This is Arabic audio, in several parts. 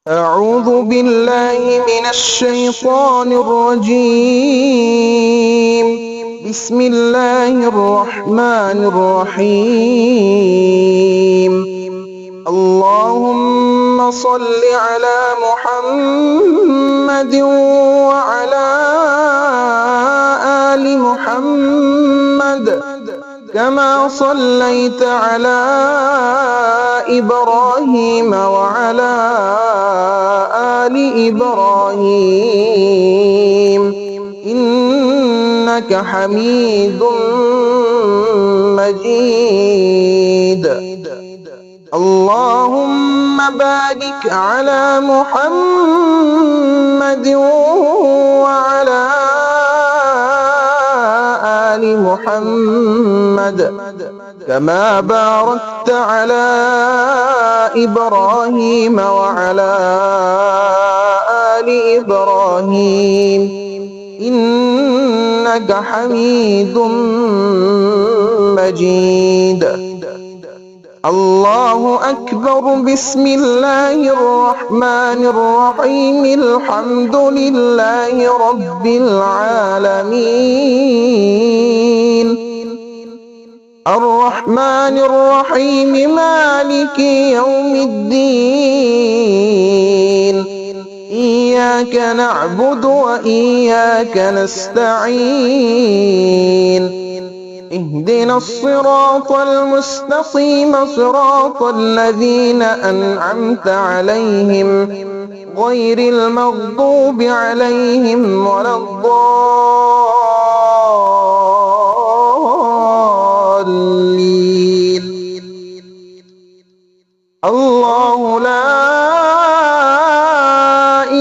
أعوذ بالله من الشيطان الرجيم. بسم الله الرحمن الرحيم. اللهم صل على محمد وعلى آل محمد كما صليت على إبراهيم وعلى آل إبراهيم إنك حميد مجيد. اللهم بارك على محمد وعلى آل محمد كما باركت على إبراهيم وعلى آل إبراهيم إنك حميد مجيد. الله أكبر. بسم الله الرحمن الرحيم. الحمد لله رب العالمين. الرحمن الرحيم. مالك يوم الدين. إياك نعبد وإياك نستعين. اهدنا الصراط المستقيم صراط الذين أنعمت عليهم غير المغضوب عليهم ولا الضالين. الله لا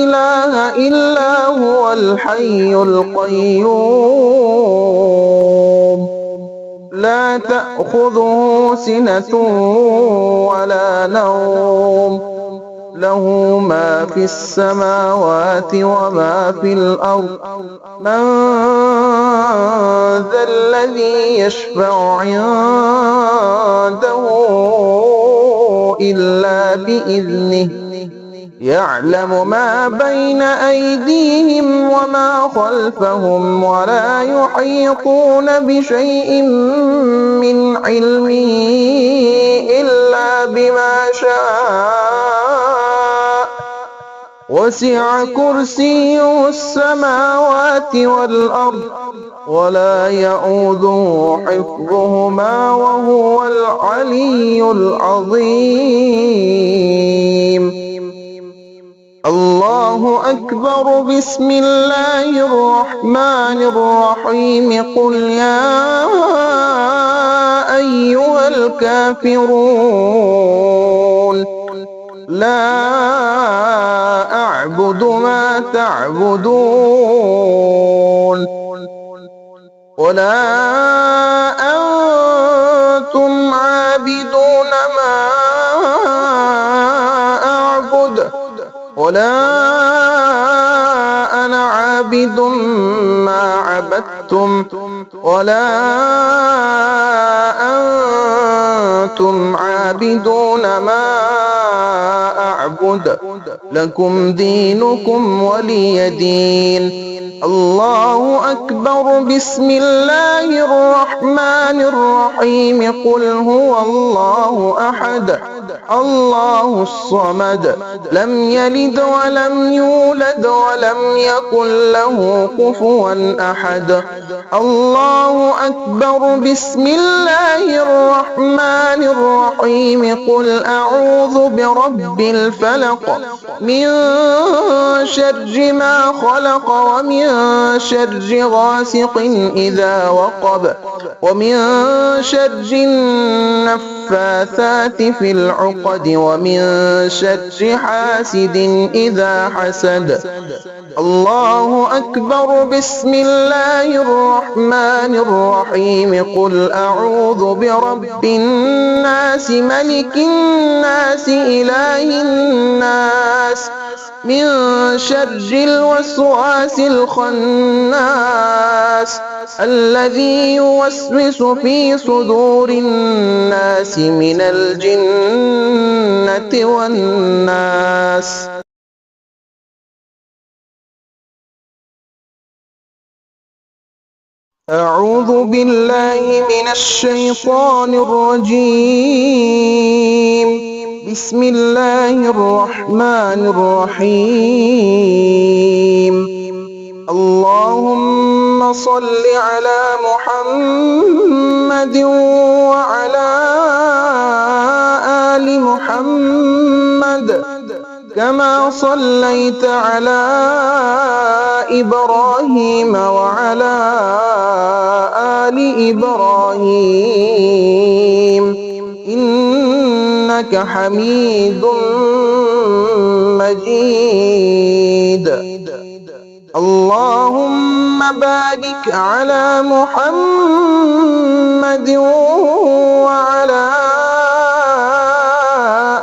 إله إلا هو الحي القيوم لا تأخذه سنة ولا نوم له ما في السماوات وما في الأرض. من ذا الذي يشفع عنده إلا بإذنه. يعلم ما بين أيديهم وما خلفهم ولا يحيطون بشيء من علمه إلا بما شاء. وسع كرسيه السماوات والأرض ولا يئوده حفظهما وهو العلي العظيم. الله أكبر. بسم الله الرحمن الرحيم. قل يا أيها الكافرون لا أعبد ما تعبدون ولا أنتم عابدون ما أعبد ولا أنا عابد ما عبدتم ولا أنتم عابدون ما أعبد لكم دينكم ولي دين. الله أكبر. بسم الله الرحمن الرحيم. قل هو الله أحد الله الصمد لم يلد ولم يولد ولم يكن له كفوا أحد. الله أكبر. بسم الله الرحمن الرحيم. قل أعوذ برب الفلق من شر ما خلق ومن شر غاسق إذا وقب ومن شر النفاثات في العقد ومن شر حاسد إذا حسد. الله أكبر. بسم الله الرحمن الرحيم. قل أعوذ برب الناس ملك الناس إله الناس من شر الوسواس الخناس الذي يوسوس في صدور الناس من الجنة والناس. أعوذ بالله من الشيطان الرجيم. بسم الله الرحمن الرحيم. اللهم صل على محمد وعلى آل محمد كما صليت على إبراهيم وعلى آل إبراهيم إنك حميد مجيد. اللهم بارك على محمد وعلى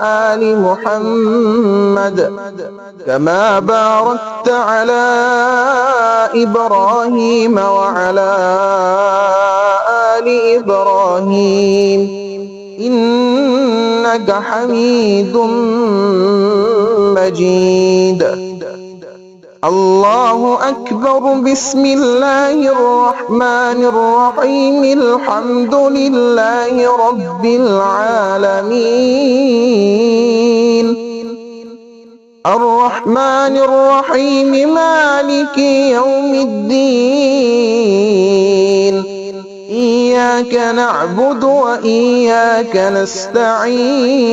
آل محمد كما باركت على إبراهيم وعلى آل إبراهيم إنك حميد مجيد. الله أكبر. بسم الله الرحمن الرحيم. الحمد لله رب العالمين. الرحمن الرحيم. مالك يوم الدين. إياك نعبد وإياك نستعين.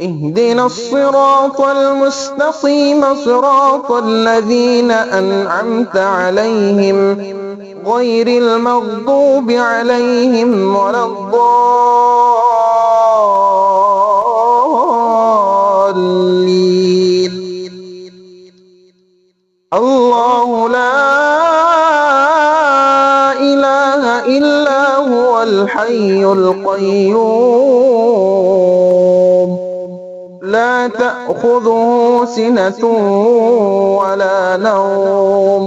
اهدنا الصراط المستقيم صراط الذين أنعمت عليهم غير المغضوب عليهم ولا الضالين. الله لا إله إلا هو الحي القيوم لا تأخذه سنة ولا نوم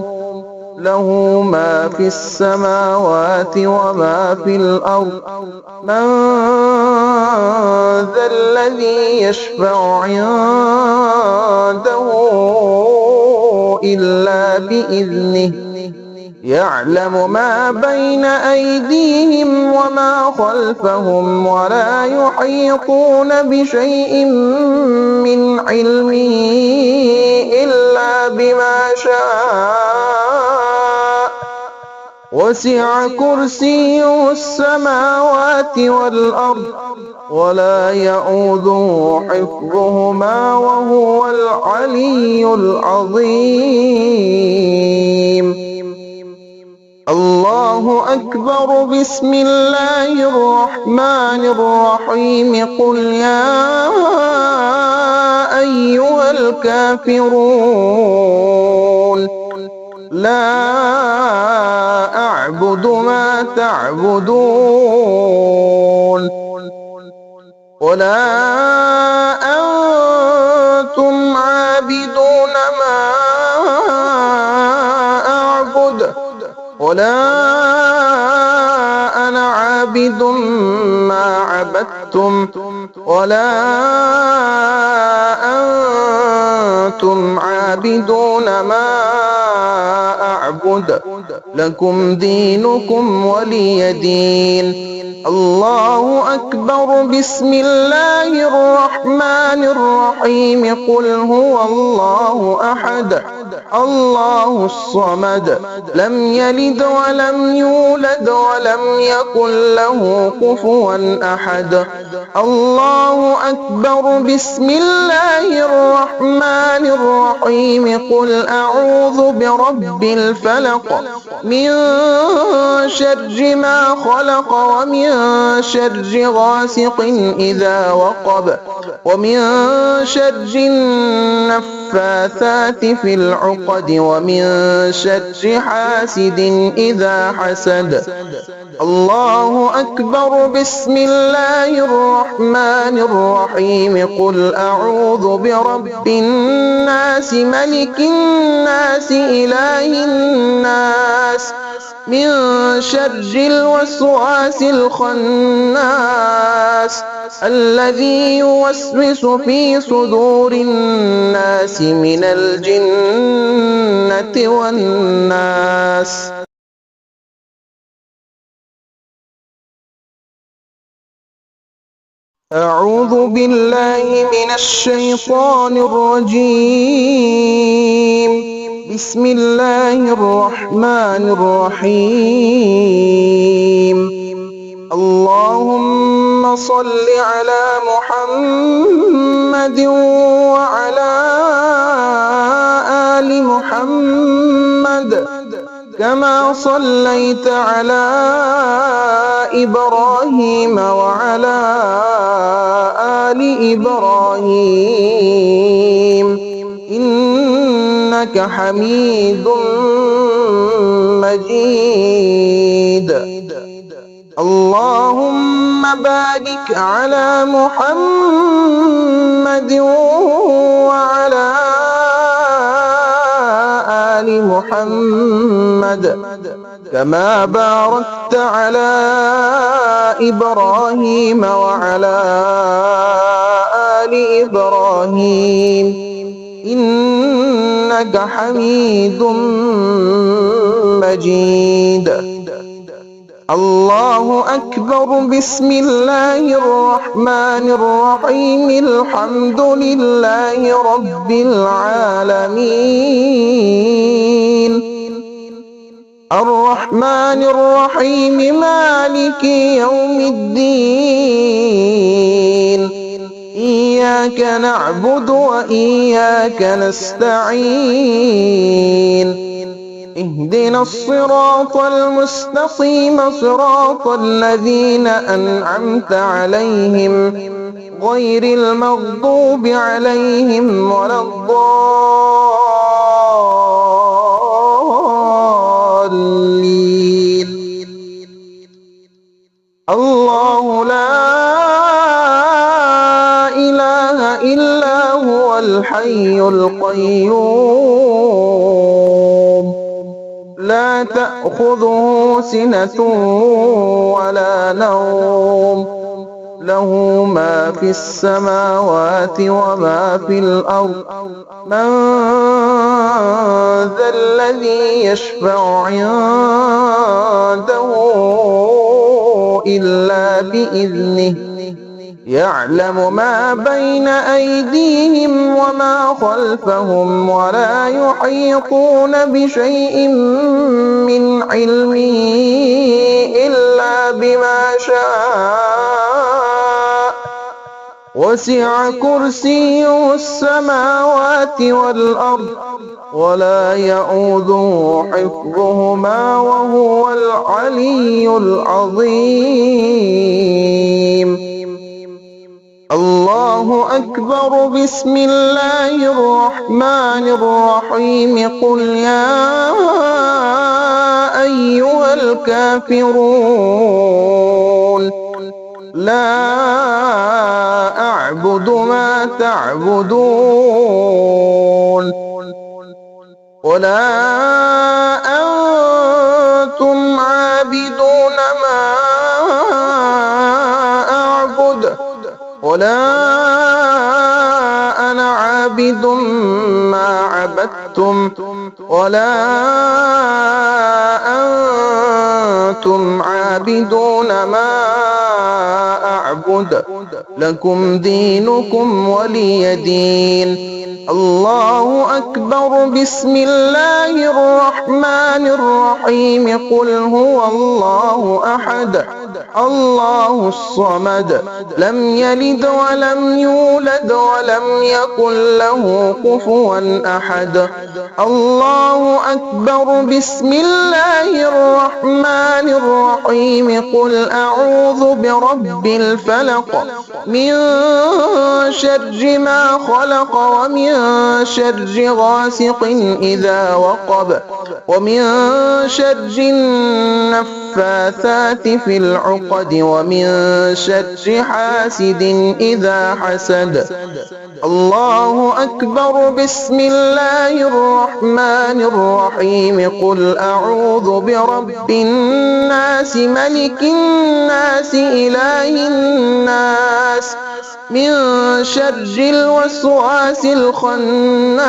له ما في السماوات وما في الأرض. من ذا الذي يشفع عنده إلا بإذنه. يعلم ما بين أيديهم وما خلفهم ولا يحيطون بشيء من علمه إلا بما شاء. وسع كرسيه السماوات والأرض ولا يئوده حفظهما وهو العلي العظيم. الله أكبر. بسم الله الرحمن الرحيم. قل يا أيها الكافرون لا أعبد ما تعبدون ولا أنتم عابدون ما أعبد ولا أنا عابد ما عبدتم ولا أنتم عابدون ما أعبد لكم دينكم ولي دين. الله أكبر. بسم الله الرحمن الرحيم. قل هو الله أحد الله الصمد لم يلد ولم يولد ولم يكن له كفوا أحد. الله أكبر. بسم الله الرحمن الرحيم. قل أعوذ برب الفلق من شر ما خلق ومن شر غاسق إذا وقب ومن شر النفاثات في العقد ومن شر حاسد إذا حسد. الله أكبر. بسم الله الرحمن الرحيم. قل أعوذ برب الناس ملك الناس إله الناس من شر الوسواس الخناس الذي يوسوس في صدور الناس من الجنة والناس. أعوذ بالله من الشيطان الرجيم. بسم الله الرحمن الرحيم. اللهم صل على محمد وعلى آل محمد كما صليت على إبراهيم وعلى آل إبراهيم إنك حميد مجيد. اللهم بارك على محمد وعلى آل محمد كما باركت على إبراهيم وعلى آل إبراهيم إنك حميد مجيد. الله أكبر. بسم الله الرحمن الرحيم. الحمد لله رب العالمين. الرحمن الرحيم. مالك يوم الدين. إياك نعبد وإياك نستعين. اهدنا الصراط المستقيم صراط الذين أنعمت عليهم غير المغضوب عليهم ولا الضالين. الله لا إله إلا هو الحي القيوم لا تأخذه سنة ولا نوم له ما في السماوات وما في الأرض. من ذا الذي يشفع عنده إلا بإذنه. يعلم ما بين أيديهم وما خلفهم ولا يحيطون بشيء من علمه إلا بما شاء. وسع كرسيه السماوات والأرض ولا يئوده حفظهما وهو العلي العظيم. الله أكبر. بسم الله الرحمن الرحيم. قل يا أيها الكافرون لا أعبد ما تعبدون ولا أنتم عابدون ما أعبد ولا أنا عابد ما عبدتم ولا أنتم عابدون ما أعبد لكم دينكم ولي دين. الله أكبر. بسم الله الرحمن الرحيم. قل هو الله أحد الله الصمد لم يلد ولم يولد ولم يكن له كفوا أحد. الله أكبر. بسم الله الرحمن الرحيم. قل أعوذ برب الفلق من شر ما خلق ومن شر غاسق إذا وقب ومن شر النفاثات في العقد ومن شر حاسد إذا حسد. الله أكبر. بسم الله الرحمن الرحيم. قل أعوذ برب الناس ملك الناس إله الناس من شر الوسواس الخناس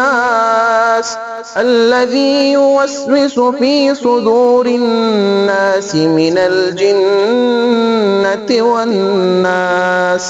الذي يوسوس في صدور الناس من الجنة والناس.